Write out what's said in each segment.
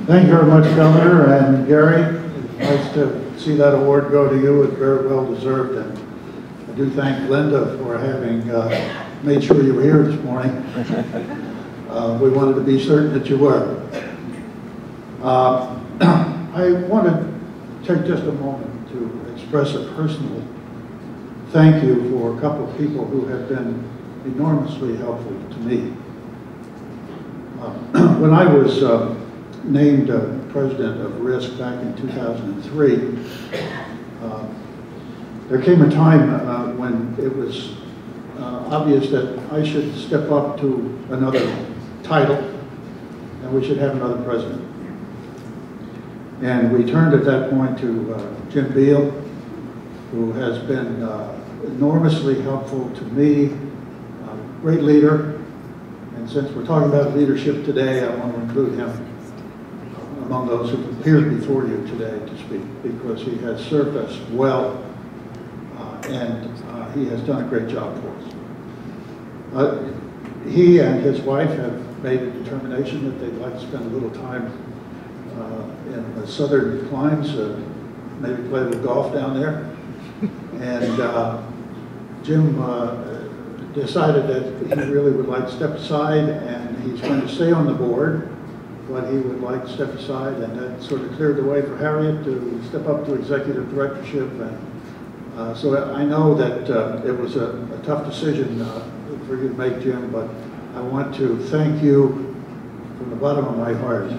Thank you very much, Governor, and Gary. Nice to see that award go to you. It's very well deserved, and I do thank Linda for having made sure you were here this morning. We wanted to be certain that you were. I want to take just a moment to express a personal thank you for a couple of people who have been enormously helpful to me. When I was named president of RISC back in 2003, there came a time when it was obvious that I should step up to another title and we should have another president. And we turned at that point to Jim Beal, who has been enormously helpful to me, great leader. And since we're talking about leadership today, I want to include him among those who appeared before you today to speak, because he has served us well and he has done a great job for us. He and his wife have made a determination that they'd like to spend a little time in the southern climes, maybe play a little golf down there. And Jim decided that he really would like to step aside, and he's going to stay on the board, but he would like to step aside, and that sort of cleared the way for Harriet to step up to executive directorship. And so I know that it was a tough decision for you to make, Jim, but I want to thank you from the bottom of my heart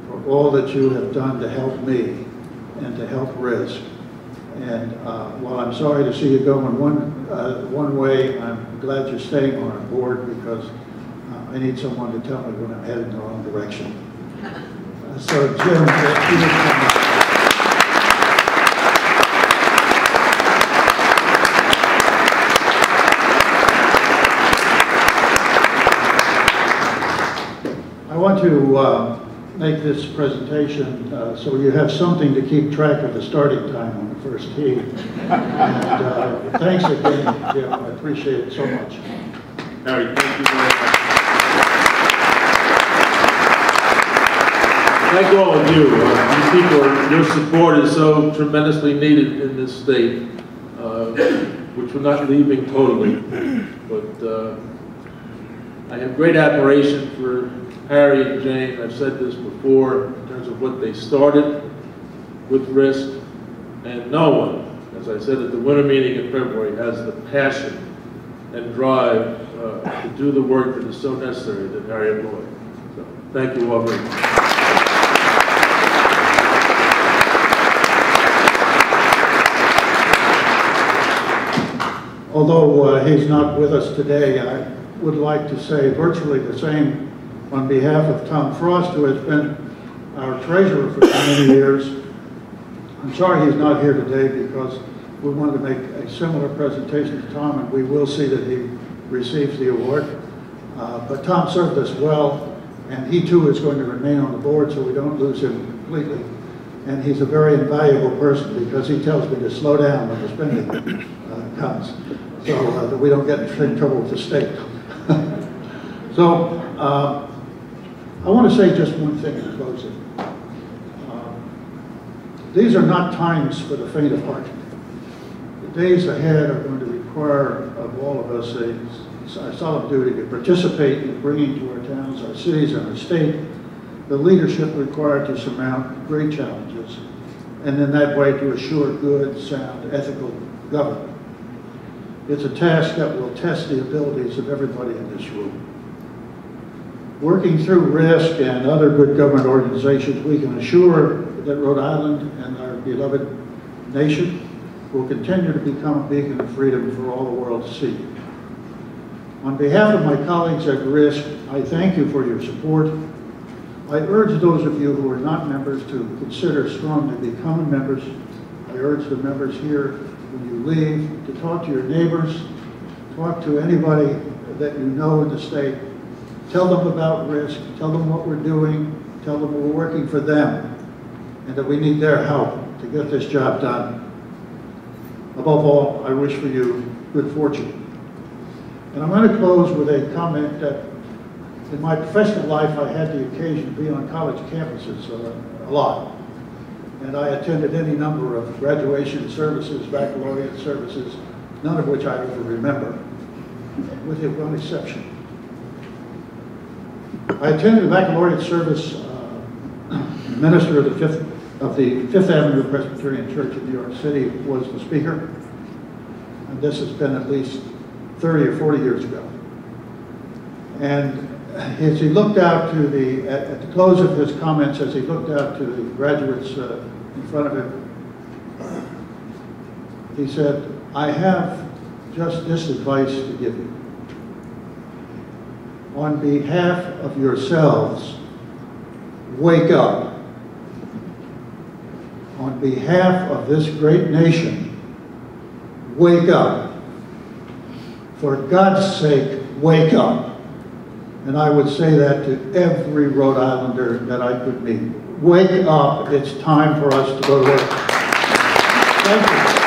for all that you have done to help me and to help RISC. And while I'm sorry to see you going one way, I'm glad you're staying on our board, because I need someone to tell me when I'm heading in the wrong direction. So Jim, I want to make this presentation so you have something to keep track of the starting time on the first tee. And thanks again, Jim. I appreciate it so much. Harry, thank you very much. Thank all of you. You people, your support is so tremendously needed in this state, which we're not leaving totally. But I have great admiration for Harry and Jane. I've said this before in terms of what they started with RISC, and no one, as I said at the winter meeting in February, has the passion and drive to do the work that is so necessary than Harry and Lloyd. So thank you all very much. Although he's not with us today, I would like to say virtually the same on behalf of Tom Frost, who has been our treasurer for many years. I'm sorry he's not here today, because we wanted to make a similar presentation to Tom, and we will see that he receives the award. But Tom served us well, and he too is going to remain on the board so we don't lose him completely. And he's a very invaluable person, because he tells me to slow down when the spending comes, so that we don't get in trouble with the state. So I want to say just one thing in closing. These are not times for the faint of heart. The days ahead are going to require of all of us a solemn duty to participate in bringing to our towns, our cities, and our state the leadership required to surmount great challenges, and in that way to assure good, sound, ethical government. It's a task that will test the abilities of everybody in this room. Working through RISC and other good government organizations, we can assure that Rhode Island and our beloved nation will continue to become a beacon of freedom for all the world to see. On behalf of my colleagues at RISC, I thank you for your support. I urge those of you who are not members to consider strongly becoming members. I urge the members here, when you leave, to talk to your neighbors, talk to anybody that you know in the state. Tell them about RISC, tell them what we're doing, tell them we're working for them, and that we need their help to get this job done. Above all, I wish for you good fortune. And I'm going to close with a comment that In my professional life, I had the occasion to be on college campuses a lot. And I attended any number of graduation services, baccalaureate services, none of which I ever remember, with the one exception. I attended a baccalaureate service, minister of the Fifth Avenue Presbyterian Church in New York City was the speaker. And this has been at least 30 or 40 years ago. And as he looked out to at the close of his comments, as he looked out to the graduates in front of him, he said, I have just this advice to give you. On behalf of yourselves, wake up. On behalf of this great nation, wake up. For God's sake, wake up. And I would say that to every Rhode Islander that I could meet. Wake up, it's time for us to go to work. Thank you.